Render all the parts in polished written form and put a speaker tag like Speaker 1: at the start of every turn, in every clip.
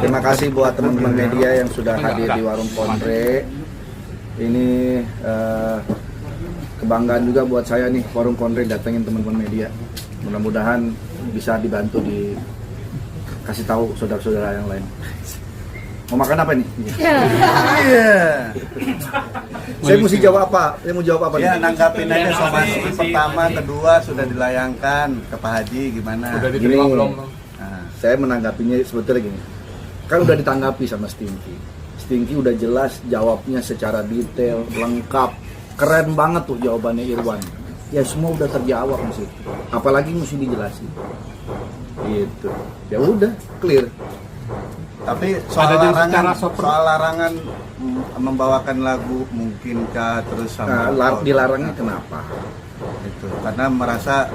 Speaker 1: Terima kasih buat teman-teman media yang sudah hadir di Warung Konre. Ini kebanggaan juga buat saya nih, Warung Konre datengin teman-teman media. Mudah-mudahan bisa dibantu dikasih tahu saudara-saudara yang lain. Mau makan apa nih? Iya. Saya mesti jawab apa? Saya mau jawab apa?
Speaker 2: Ya, nanggapin aja somasi pertama, kedua sudah dilayangkan ke Pak Haji, gimana?
Speaker 3: Udah diterima belum?
Speaker 1: Saya menanggapinya sebetulnya gini, kan udah ditanggapi sama Stinky. Stinky udah jelas jawabnya secara detail, lengkap, keren banget tuh jawabannya Irwan. Ya semua udah terjawab mesti, apalagi mesti dijelasin. Gitu. Ya udah, clear.
Speaker 2: Tapi soal larangan membawakan lagu mungkinkah terus sama
Speaker 1: dilarangnya kenapa?
Speaker 2: Itu karena merasa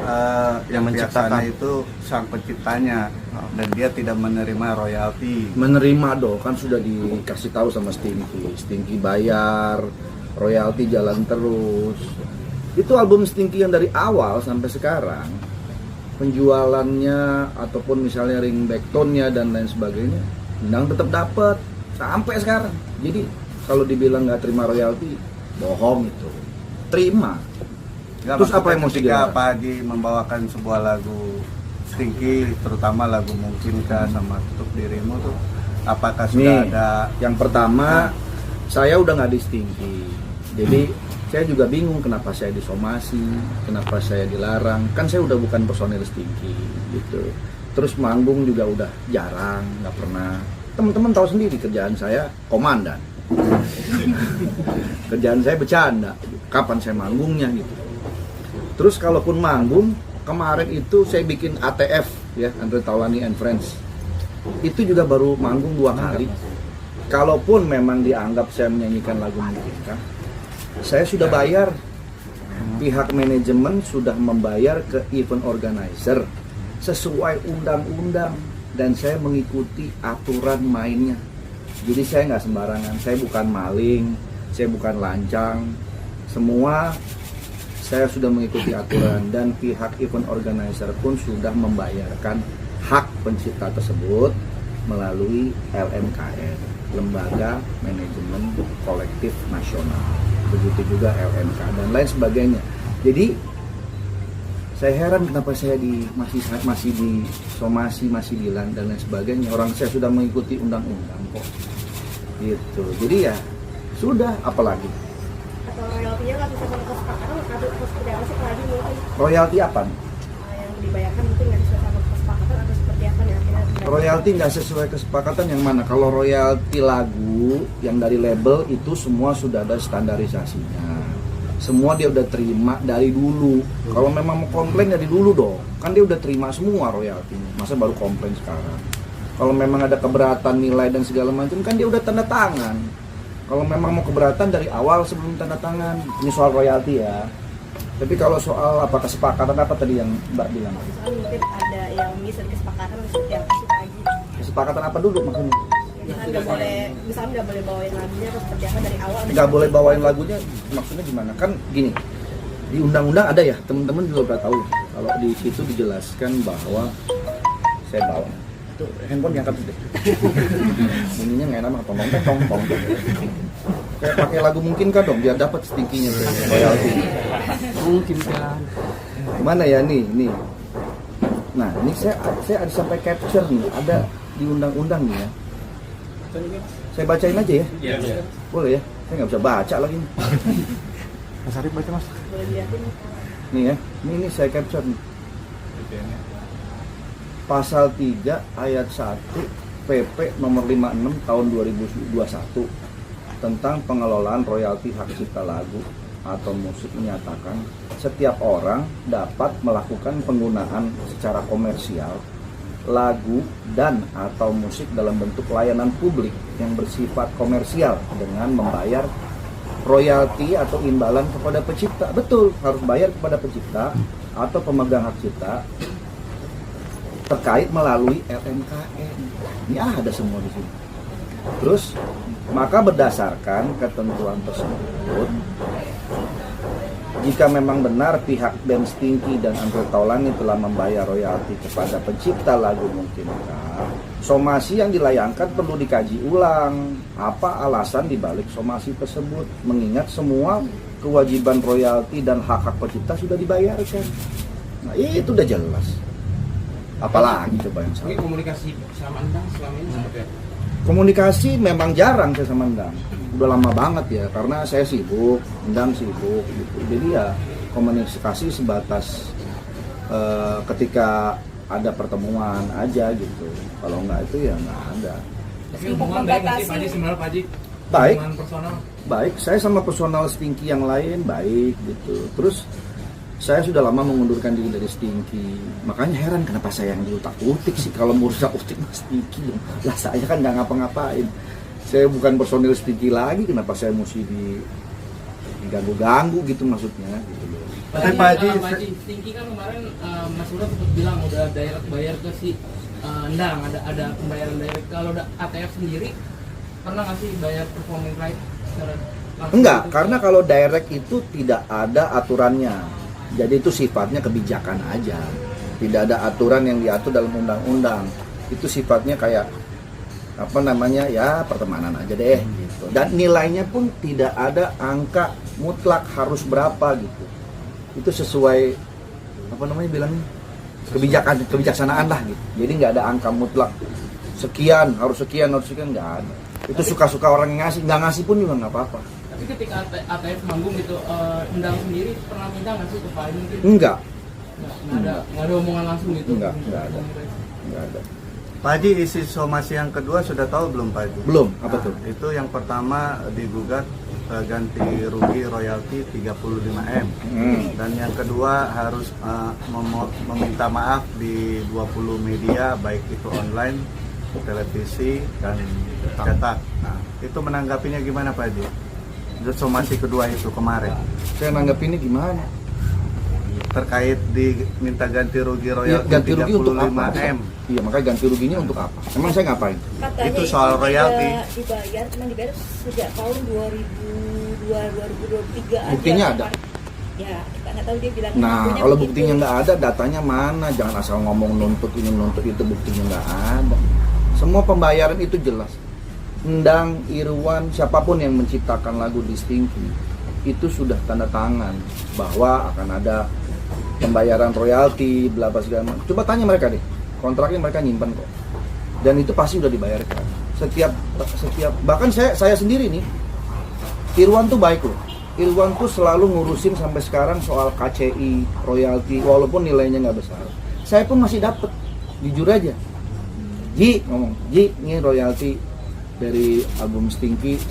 Speaker 2: yang menciptakan itu sang penciptanya dan dia tidak menerima royalti.
Speaker 1: Menerima dong, kan sudah dikasih tahu sama Stinky. Stinky bayar, royalti jalan terus. Itu album Stinky yang dari awal sampai sekarang penjualannya ataupun misalnya ringback tone-nya dan lain sebagainya, Endang tetap dapat sampai sekarang. Jadi kalau dibilang nggak terima royalti, bohong itu. Terima.
Speaker 2: Terus apa yang mau ketika Pak Haji membawakan sebuah lagu Stinky, terutama lagu Mungkinkah sama Tutup Dirimu tuh, apakah sudah ada?
Speaker 1: Yang pertama, saya udah nggak di Stinky, jadi saya juga bingung kenapa saya disomasi, kenapa saya dilarang. Kan saya udah bukan personil Stinky gitu. Terus manggung juga udah jarang, nggak pernah. Teman-teman tahu sendiri kerjaan saya komandan. Kerjaan saya bercanda. Kapan saya manggungnya gitu. Terus kalaupun manggung, kemarin itu saya bikin ATF ya, Andre Taulany and Friends. Itu juga baru manggung 2 kali. Kalaupun memang dianggap saya menyanyikan lagu Mungkinkah, saya sudah bayar. Pihak manajemen sudah membayar ke event organizer sesuai undang-undang dan saya mengikuti aturan mainnya. Jadi saya nggak sembarangan, saya bukan maling, saya bukan lancang. Semua saya sudah mengikuti aturan dan pihak event organizer pun sudah membayarkan hak pencipta tersebut melalui LMKN, Lembaga Manajemen Kolektif Nasional. Begitu juga LMK dan lain sebagainya. Jadi saya heran kenapa saya masih disomasi, masih bilang dan lain sebagainya. Orang saya sudah mengikuti undang-undang kok. Gitu. Jadi ya sudah, apalagi.
Speaker 4: Royaltinya nggak bisa sama kesepakatan atau seperti apa sih Pak Haji mungkin?
Speaker 1: Royalti apa?
Speaker 4: Yang dibayarkan mungkin nggak sesuai sama kesepakatan atau seperti apa nih akhirnya?
Speaker 1: Royalti nggak sesuai kesepakatan yang mana? Kalau royalti lagu yang dari label itu semua sudah ada standarisasinya. Semua dia udah terima dari dulu. Kalau memang mau komplain dari dulu dong. Kan dia udah terima semua royaltinya. Masa baru komplain sekarang? Kalau memang ada keberatan nilai dan segala macam kan dia udah tanda tangan. Kalau memang mau keberatan dari awal sebelum tanda tangan. Ini soal royalti ya. Tapi kalau soal apa kesepakatan apa tadi yang Mbak bilang?
Speaker 4: Misalkan mungkin ada yang bisa kesepakatan seperti apa sih Pak Haji?
Speaker 1: Kesepakatan apa dulu maksudnya?
Speaker 4: Misalkan nggak boleh bawain lagunya atau seperti apa dari awal?
Speaker 1: Nggak boleh bawain lagunya maksudnya gimana? Kan gini, di undang-undang ada ya, teman-teman juga udah tahu. Kalau di situ dijelaskan bahwa saya bawa itu handphone diangkat deh. Bunyinya nggak enak, tong. Kayak pakai lagu Mungkinkah dong, biar dapat Stinky-nya royalti.
Speaker 3: Mungkinkah.
Speaker 1: Mana ya nih. Nah, ini saya ada sampai capture nih, ada di undang-undang nih ya. Saya bacain aja ya.
Speaker 3: Iya.
Speaker 1: Boleh ya? Saya nggak bisa baca lagi.
Speaker 3: Mas Arif baca Mas.
Speaker 4: Boleh dilihatin.
Speaker 1: Nih ya, ini saya capture nih. Pasal 3 ayat 1 PP nomor 56 tahun 2021 tentang pengelolaan royalti hak cipta lagu atau musik menyatakan setiap orang dapat melakukan penggunaan secara komersial lagu dan atau musik dalam bentuk layanan publik yang bersifat komersial dengan membayar royalti atau imbalan kepada pencipta. Betul, harus bayar kepada pencipta atau pemegang hak cipta terkait melalui LMKN. Ini ada semua di sini. Terus, maka berdasarkan ketentuan tersebut, jika memang benar pihak band Stinky dan Andre Taulani telah membayar royalti kepada pencipta lagu Mungkinkah, somasi yang dilayangkan perlu dikaji ulang apa alasan dibalik somasi tersebut, mengingat semua kewajiban royalti dan hak-hak pencipta sudah dibayarkan. Nah itu udah jelas, apalagi coba yang salah.
Speaker 3: Ini komunikasi sama Endang selama ini seperti apa?
Speaker 1: Komunikasi memang jarang saya sama Endang, udah lama banget ya, karena saya sibuk, Endang sibuk gitu. Jadi ya komunikasi sebatas ketika ada pertemuan aja gitu. Kalau enggak itu ya enggak ada.
Speaker 3: Tapi hubungan baik nggak sih Pak Haji sebenarnya Pak Haji?
Speaker 1: Baik.
Speaker 3: Hubungan personal?
Speaker 1: Baik, saya sama personal Stinky yang lain baik gitu. Terus saya sudah lama mengundurkan diri dari Stinky. Makanya heran kenapa saya yang diutak-utik sih, kalau merusak utik Mas Stinky. Lah saya kan nggak ngapa-ngapain. Saya bukan personil Stinky lagi, kenapa saya mesti diganggu-ganggu gitu maksudnya gitu loh.
Speaker 2: Tapi Pak Haji,
Speaker 5: Stinky kan kemarin Mas Ura sempat bilang udah direct bayar ke si Endang, ada pembayaran direct. Kalau ATF sendiri pernah nggak sih bayar performing right secara langsung?
Speaker 1: Enggak,
Speaker 5: gitu?
Speaker 1: karena kalau direct itu tidak ada aturannya. Jadi itu sifatnya kebijakan aja. Tidak ada aturan yang diatur dalam undang-undang. Itu sifatnya kayak apa namanya ya pertemanan aja deh gitu. Dan nilainya pun tidak ada angka mutlak harus berapa gitu. Itu sesuai apa namanya bilangnya kebijaksanaan lah gitu. Jadi nggak ada angka mutlak sekian harus sekian nggak ada. Itu suka-suka orang yang nggak ngasih pun juga nggak apa-apa.
Speaker 5: Tapi ketika ATF manggung gitu, Endang sendiri pernah minta nggak sih ke Pak Haji mungkin?
Speaker 1: Enggak,
Speaker 5: Nggak ada omongan langsung gitu?
Speaker 1: Nggak ada. Nggak ada.
Speaker 2: Pak Haji, isi somasi yang kedua sudah tahu belum Pak Haji?
Speaker 1: Belum, apa tuh?
Speaker 2: Itu yang pertama digugat ganti rugi royalti 35M. Dan yang kedua harus meminta maaf di 20 media baik itu online, televisi dan cetak. Nah, itu menanggapinya gimana Pak Haji? Itu somasi kedua itu kemarin.
Speaker 1: Saya nanggepinnya gimana?
Speaker 2: Terkait diminta ganti rugi
Speaker 1: Ya,
Speaker 2: royalti
Speaker 1: ganti rugi untuk apa?
Speaker 2: 35M.
Speaker 1: Iya, makanya ganti ruginya untuk apa? Emang saya ngapain?
Speaker 4: Katanya
Speaker 2: Itu soal royalti.
Speaker 4: dibayar, cuman dibayar sejak tahun 2023 aja.
Speaker 1: Buktinya ada?
Speaker 4: Ya, kita nggak tahu dia bilang.
Speaker 1: Nah,
Speaker 4: ngakunya
Speaker 1: kalau
Speaker 4: begitu.
Speaker 1: buktinya nggak ada, datanya mana? Jangan asal ngomong nuntut ini, nuntut itu, buktinya nggak ada. Semua pembayaran itu jelas. Endang, Irwan, siapapun yang menciptakan lagu di Stinky, itu sudah tanda tangan bahwa akan ada pembayaran royalti, bla bla segala macam. Coba tanya mereka deh, kontraknya mereka nyimpan kok. Dan itu pasti udah dibayarkan. Setiap bahkan saya sendiri nih, Irwan tuh baik loh. Irwan tuh selalu ngurusin sampai sekarang soal KCI, royalti, walaupun nilainya nggak besar. Saya pun masih dapet, jujur aja. Ji ngomong, Ji ini royalti dari album Stinky,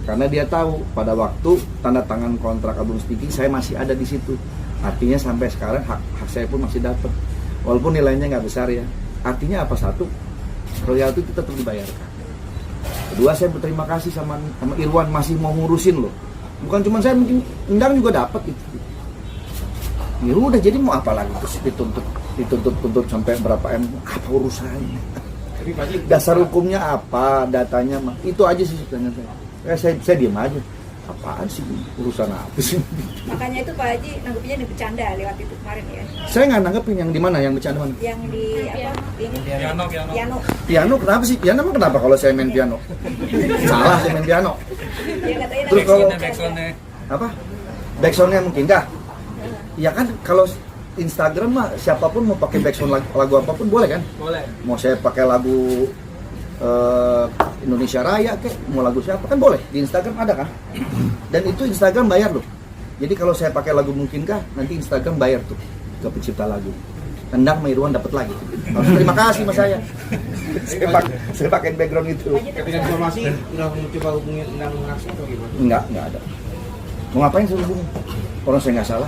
Speaker 1: karena dia tahu pada waktu tanda tangan kontrak album Stinky saya masih ada di situ. Artinya sampai sekarang hak saya pun masih dapat, walaupun nilainya nggak besar ya. Artinya apa? Satu, royalti itu tetap dibayarkan. Kedua, saya berterima kasih sama Irwan masih mau ngurusin loh. Bukan cuma saya, mungkin Endang juga dapat itu. Ya udah, jadi mau apa lagi terus dituntut sampai berapa M? Apa urusannya?
Speaker 3: Tapi Pak Haji,
Speaker 1: Dasar hukumnya apa, datanya mah itu aja sih sebenarnya saya diam aja. Apaan sih, urusan apa sih?
Speaker 4: Makanya itu Pak Haji nanggepinnya nih bercanda lewat itu kemarin ya.
Speaker 1: Saya nggak nanggepin yang di mana, yang bercanda mana.
Speaker 4: Yang di apa? Ini piano.
Speaker 1: Piano kenapa sih? Piano emang kenapa kalau saya main piano? Salah saya main piano.
Speaker 4: Dia katanya
Speaker 1: Terus kalau
Speaker 4: backsoundnya.
Speaker 1: apa? Backsoundnya mungkin kah? Ya kan kalau Instagram mah siapapun mau pakai backsound lagu apapun boleh kan?
Speaker 5: Boleh.
Speaker 1: Mau saya pakai lagu Indonesia Raya kek, mau lagu siapa kan boleh, di Instagram ada kan. Dan itu Instagram bayar loh. Jadi kalau saya pakai lagu Mungkinkah, nanti Instagram bayar tuh ke pencipta lagu. Endang sama Irwan dapat lagi. Terima kasih sama saya. Saya pakai background itu.
Speaker 3: ketika informasi udah mencoba hubungi Endang langsung atau gimana?
Speaker 1: Enggak ada. Mau ngapain saya hubungi? Orang saya nggak salah.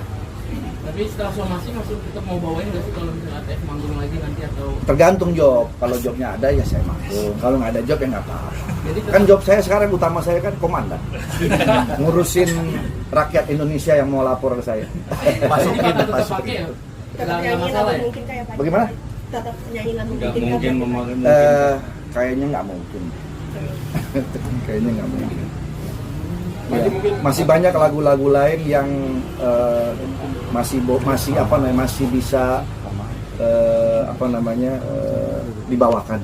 Speaker 5: Tapi setelah somasi masih tetap mau bawain nggak sih kalau misalnya ATF manggung lagi nanti atau?
Speaker 1: Tergantung job. Kalau jobnya ada ya saya manggung. Kalau nggak ada job ya nggak apa-apa.
Speaker 5: Jadi tetap
Speaker 1: Kan job saya sekarang utama saya kan komandan. Ngurusin rakyat Indonesia yang mau lapor ke saya.
Speaker 2: Masukin,
Speaker 5: tetap
Speaker 2: masukin.
Speaker 5: pakai ya?
Speaker 4: Tetap
Speaker 5: Nggak
Speaker 4: nyanyiin
Speaker 5: masalah
Speaker 4: lagu
Speaker 5: ya?
Speaker 4: mungkin kayak Pak Haji.
Speaker 1: Bagaimana?
Speaker 4: Tetap nyanyiin lagu
Speaker 2: Nggak
Speaker 4: mungkin
Speaker 2: mungkin
Speaker 4: kan?
Speaker 2: memakai
Speaker 1: Kayaknya nggak mungkin. Kayaknya nggak mungkin. Ya, masih banyak lagu-lagu lain yang masih bisa dibawakan.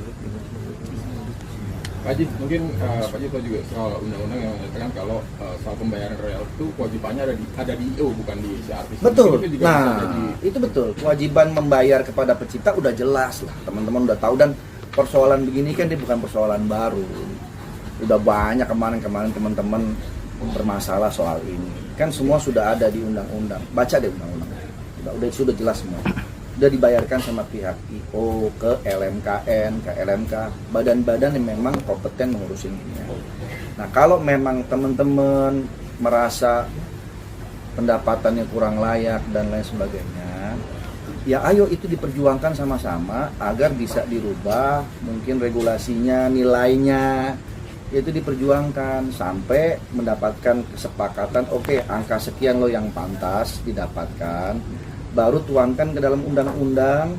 Speaker 6: Pak Haji, mungkin Pak Haji tahu juga soal undang-undang yang mengatakan kalau soal pembayaran royalti itu kewajibannya ada di IO bukan di si artis.
Speaker 1: Betul.
Speaker 6: Itu juga
Speaker 1: Nah,
Speaker 6: bisa jadi.
Speaker 1: itu betul. Kewajiban membayar kepada pencipta udah jelas lah. Teman-teman udah tahu, dan persoalan begini kan dia bukan persoalan baru. Udah banyak kemarin teman-teman bermasalah soal ini. Kan semua sudah ada di undang-undang. Baca deh undang-undang. Sudah jelas semua. Udah dibayarkan sama pihak IO ke LMKN, ke LMK, badan-badan yang memang kompeten mengurusin ini. Nah, kalau memang teman-teman merasa pendapatannya kurang layak dan lain sebagainya, ya ayo itu diperjuangkan sama-sama agar bisa dirubah, mungkin regulasinya, nilainya, itu diperjuangkan sampai mendapatkan kesepakatan, oke, angka sekian lo yang pantas didapatkan, baru tuangkan ke dalam undang-undang,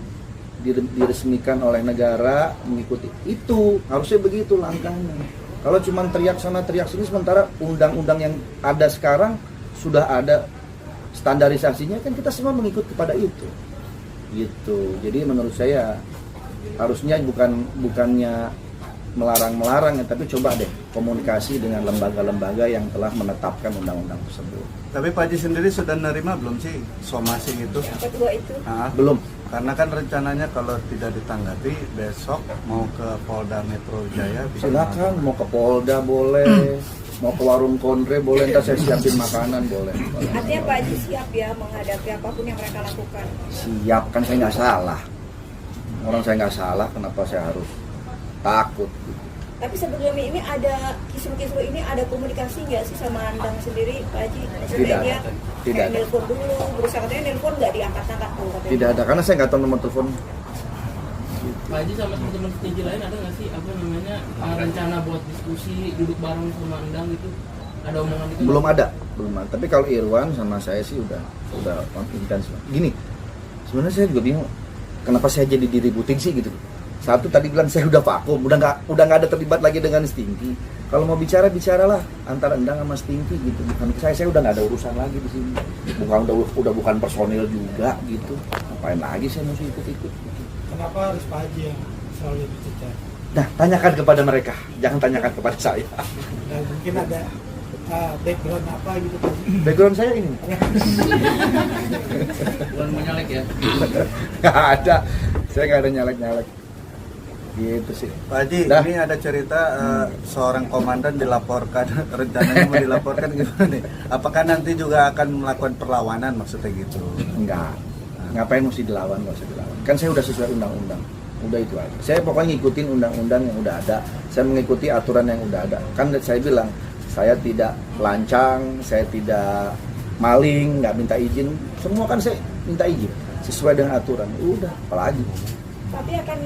Speaker 1: diresmikan oleh negara, mengikuti. Itu harusnya begitu langkahnya. Kalau cuma teriak sana teriak sini, sementara undang-undang yang ada sekarang sudah ada standarisasinya, kan kita semua mengikut kepada itu. Gitu. Jadi menurut saya harusnya bukannya melarang-melarang ya, tapi coba deh komunikasi dengan lembaga-lembaga yang telah menetapkan undang-undang tersebut.
Speaker 2: Tapi Pak Haji sendiri sudah nerima belum sih somasi itu?
Speaker 4: Kedua itu.
Speaker 2: Nah,
Speaker 1: Belum.
Speaker 2: karena kan rencananya kalau tidak ditanggapi besok mau ke Polda Metro Jaya. bisa
Speaker 1: Silakan, mau ke Polda boleh, mau ke warung kondre boleh, ntar saya siapin makanan boleh.
Speaker 4: Artinya Pak Haji siap ya menghadapi apapun yang mereka lakukan.
Speaker 1: Siap, kan saya nggak salah. Orang saya nggak salah, kenapa saya harus takut?
Speaker 4: Tapi sebelum ini ada kisru-kisru ini ada komunikasi nggak sih sama Andang sendiri Pak Haji? Maksudnya
Speaker 1: Tidak
Speaker 4: dia
Speaker 1: ada. Tidak
Speaker 4: kayak
Speaker 1: ada.
Speaker 4: nelpon dulu, berusaha katanya nelpon nggak diangkat-angkat tuh katanya.
Speaker 1: Tidak ada, karena saya nggak tahu nomor telepon.
Speaker 5: Pak Haji sama teman-teman setinggi lain ada nggak sih rencana buat diskusi duduk bareng sama Endang gitu? Ada omongan itu?
Speaker 1: Belum ada. Tapi kalau Irwan sama saya sih udah intens. Gini, sebenarnya saya juga bingung kenapa saya jadi diributin sih gitu. Satu tadi bilang saya udah vakum, udah nggak ada terlibat lagi dengan Stinky. Kalau mau bicaralah antara Endang sama Stinky gitu. Bukan saya udah nggak ada urusan lagi di sini. Udah bukan personil juga gitu. Ngapain lagi saya mesti ikut-ikut?
Speaker 3: Kenapa harus Pak Haji yang selalu dicecar?
Speaker 1: Nah, tanyakan kepada mereka, jangan tanyakan kepada saya.
Speaker 3: Dan mungkin ada background apa gitu Pak Haji?
Speaker 1: Background saya ini
Speaker 5: Bukan mau nyalek ya?
Speaker 1: nggak ada, saya nggak ada nyalek-nyalek. Gitu sih.
Speaker 2: Pak Haji,
Speaker 1: Dah.
Speaker 2: ini ada cerita seorang komandan dilaporkan, rencananya mau dilaporkan gimana nih? Apakah nanti juga akan melakukan perlawanan maksudnya gitu?
Speaker 1: Enggak. Ngapain mesti dilawan, nggak usah dilawan. Kan saya udah sesuai undang-undang. Udah itu aja. Saya pokoknya ngikutin undang-undang yang udah ada. Saya mengikuti aturan yang udah ada. Kan saya bilang, saya tidak lancang, saya tidak maling, nggak minta izin. Semua kan saya minta izin sesuai dengan aturan. Udah, apalagi.
Speaker 4: Tapi akan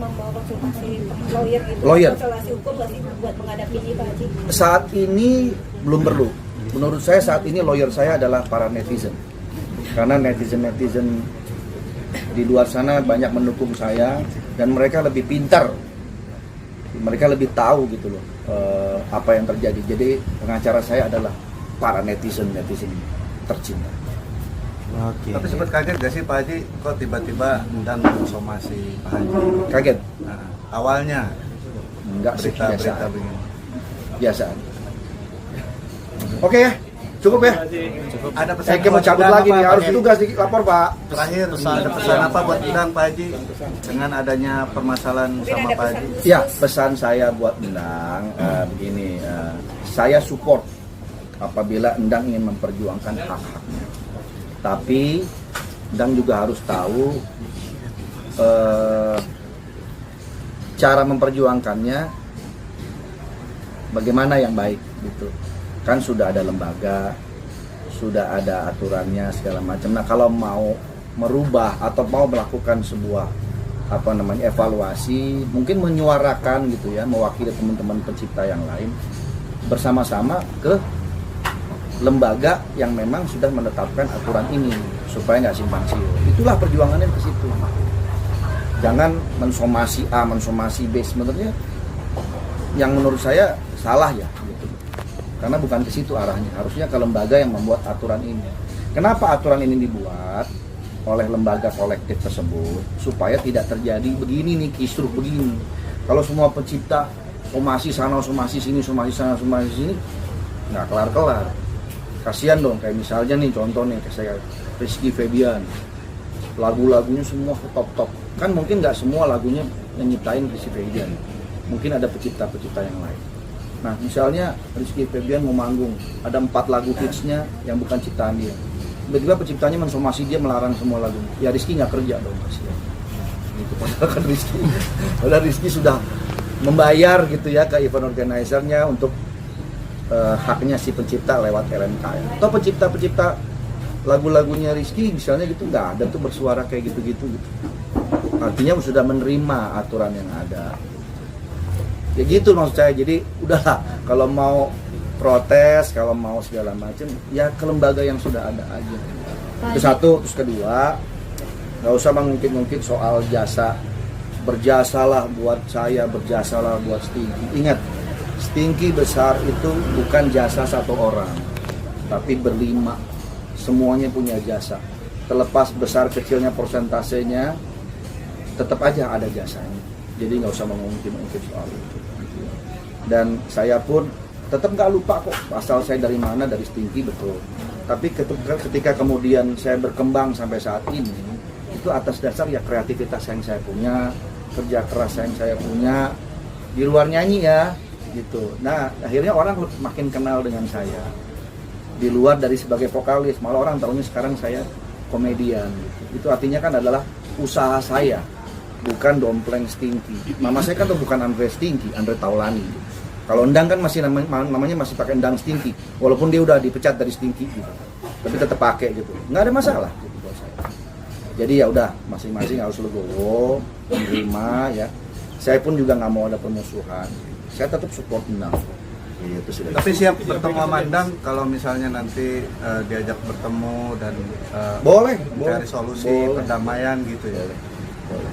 Speaker 4: membawa konsultasi lawyer gitu.
Speaker 1: Lawyer.
Speaker 4: Konsultasi hukum nggak sih buat menghadapi ini Pak Haji?
Speaker 1: Saat ini belum perlu. Menurut saya saat ini lawyer saya adalah para netizen. Karena netizen di luar sana banyak mendukung saya dan mereka lebih pintar, mereka lebih tahu gitu loh apa yang terjadi. Jadi pengacara saya adalah para netizen tercinta.
Speaker 2: Oke. Tapi sempat kaget gak sih Pak Haji kok tiba-tiba Endang somasi Pak Haji?
Speaker 1: Kaget?
Speaker 2: Nah, awalnya
Speaker 1: Enggak sih, biasa.
Speaker 2: berita begini.
Speaker 1: Biasa. Oke ya, cukup ya.
Speaker 2: Ada pesan
Speaker 1: Saya mau cabut lagi nih, harus tugas lapor Pak.
Speaker 2: Terakhir, ada pesan apa buat Endang Pak Haji dengan adanya permasalahan sama Pak Haji?
Speaker 1: Ya, pesan saya buat Endang begini, saya support apabila Endang ingin memperjuangkan hak-haknya. Tapi Endang juga harus tahu cara memperjuangkannya bagaimana yang baik gitu. Kan sudah ada lembaga, sudah ada aturannya segala macam. Nah, kalau mau merubah atau mau melakukan sebuah evaluasi, mungkin menyuarakan gitu ya, mewakili teman-teman pencipta yang lain bersama-sama ke lembaga yang memang sudah menetapkan aturan ini supaya nggak simpang siur. Itulah perjuangannya ke situ. Jangan mensomasi A, mensomasi B. Sebenarnya yang menurut saya salah ya. Gitu. Karena bukan ke situ arahnya, harusnya ke lembaga yang membuat aturan ini. Kenapa aturan ini dibuat oleh lembaga kolektif tersebut? Supaya tidak terjadi begini nih, kisruh begini. Kalau semua pencipta somasi sana, somasi sini, somasi sana, somasi sini, nggak kelar-kelar. Kasihan dong, kayak misalnya nih contoh nih, kayak saya Rizky Febian, lagu-lagunya semua top-top. Kan mungkin nggak semua lagunya yang nyiptain Rizky Febian, mungkin ada pencipta-pencipta yang lain. Nah misalnya Rizky Febian mau manggung, ada 4 lagu hitsnya yang bukan ciptaan dia. Tiba-tiba penciptanya mensomasi dia, melarang semua lagu. Ya Rizky nggak kerja dong, kasihan. Itu padahal kan Rizky sudah membayar gitu ya ke event organizer-nya untuk haknya si pencipta lewat LMKN. Atau pencipta-pencipta lagu-lagunya Rizky misalnya gitu nggak ada tuh bersuara kayak gitu-gitu gitu. Artinya sudah menerima aturan yang ada. Ya gitu maksud saya. Jadi udahlah, kalau mau protes, kalau mau segala macam ya ke lembaga yang sudah ada aja. Itu satu. Terus kedua, nggak usah mengungkit-ungkit soal jasa. Berjasalah buat saya, berjasalah buat Stinky. Ingat, Stinky besar itu bukan jasa satu orang, tapi berlima. Semuanya punya jasa. Terlepas besar kecilnya persentasenya, tetap aja ada jasanya. Jadi nggak usah mengungkit-ungkit soal itu. Dan saya pun tetap nggak lupa kok asal saya dari mana, dari Stinky betul. Tapi ketika kemudian saya berkembang sampai saat ini, itu atas dasar ya kreativitas yang saya punya, kerja keras yang saya punya, di luar nyanyi ya gitu. Nah akhirnya orang makin kenal dengan saya di luar dari sebagai vokalis, malah orang tahunya sekarang saya komedian gitu. Itu artinya kan adalah usaha saya, bukan dompleng Stinky. Mama saya kan tuh bukan Andre Stinky, Andre Taulani. Kalau Endang kan masih namanya masih pakai Endang Stinky, walaupun dia udah dipecat dari Stinky gitu, tapi tetap pakai gitu, nggak ada masalah gitu buat saya. Jadi ya udah, masing-masing harus legowo, menerima ya. Saya pun juga nggak mau ada permusuhan, saya tetap support Endang. Itu sudah.
Speaker 2: Tapi siap bertemu sama Endang kalau misalnya nanti diajak bertemu dan
Speaker 1: boleh
Speaker 2: mencari solusi
Speaker 1: boleh.
Speaker 2: perdamaian gitu ya.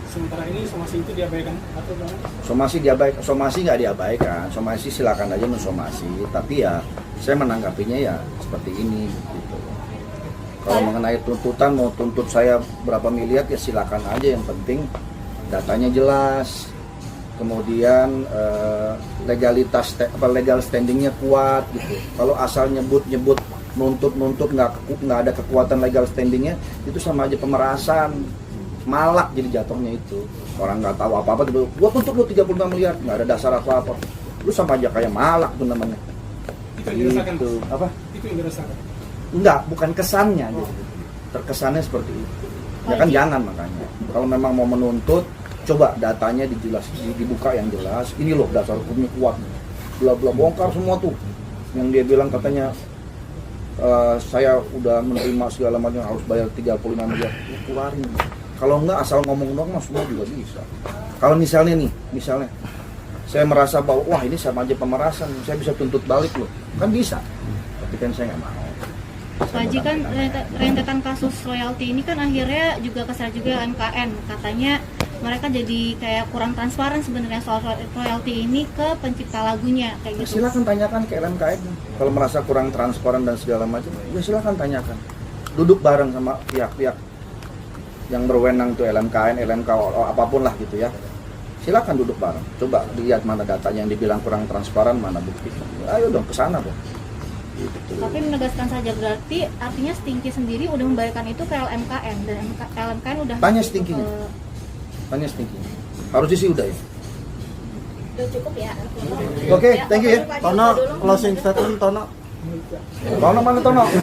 Speaker 7: Sementara ini somasi itu diabaikan atau bagaimana?
Speaker 1: Somasi nggak diabaikan, somasi silakan aja mensomasi, tapi ya saya menanggapinya ya seperti ini gitu. Kalau mengenai tuntutan, mau tuntut saya berapa miliar ya silakan aja, yang penting datanya jelas, kemudian legal standingnya kuat gitu. Kalau asal nyebut nuntut nggak ada kekuatan legal standingnya, itu sama aja pemerasan. Malak jadi jatuhnya itu. Orang nggak tahu apa-apa gitu, gua tuntut lu 35 miliar, nggak ada dasar apa-apa. Lu sama aja kayak malak tuh namanya.
Speaker 7: Itu yang dirasakan.
Speaker 1: Gitu. Apa?
Speaker 7: Itu yang dirasakan.
Speaker 1: Enggak, bukan kesannya gitu. Terkesannya seperti itu. Ya kan jangan makanya. Kalau memang mau menuntut, coba datanya dibuka yang jelas. Ini loh dasar hukumnya kuat. Bla bongkar semua tuh. Yang dia bilang katanya saya udah menerima segala macam harus bayar 35 miliar. Keluarin. Kalau enggak asal ngomong doang mas semua juga bisa. Kalau misalnya saya merasa bahwa wah ini sama aja pemerasan, saya bisa tuntut balik loh, kan bisa. Tapi kan saya nggak mau.
Speaker 8: Pak Haji, kan rentetan kasus royalti ini kan akhirnya juga kesal juga MKN, katanya mereka jadi kayak kurang transparan sebenarnya soal royalti ini ke pencipta lagunya kayak gitu.
Speaker 1: Silakan tanyakan ke LMKN kalau merasa kurang transparan dan segala macam, ya silakan tanyakan. Duduk bareng sama pihak-pihak yang berwenang tuh LMKN, LMK apapun lah gitu ya. Silakan duduk bareng. Coba lihat mana datanya yang dibilang kurang transparan, mana bukti. Ayo dong ke sana dong. Gitu.
Speaker 8: Tapi menegaskan saja berarti artinya Stinky sendiri udah membayarkan itu ke LMKN dan LMKN udah
Speaker 1: Tanya Stinky-nya. Tanya Stinky-nya. Harusnya sih udah ya.
Speaker 4: Udah cukup ya.
Speaker 1: Oke, thank you ya.
Speaker 2: Tono, closing statement Tono.
Speaker 1: Tono mana Tono?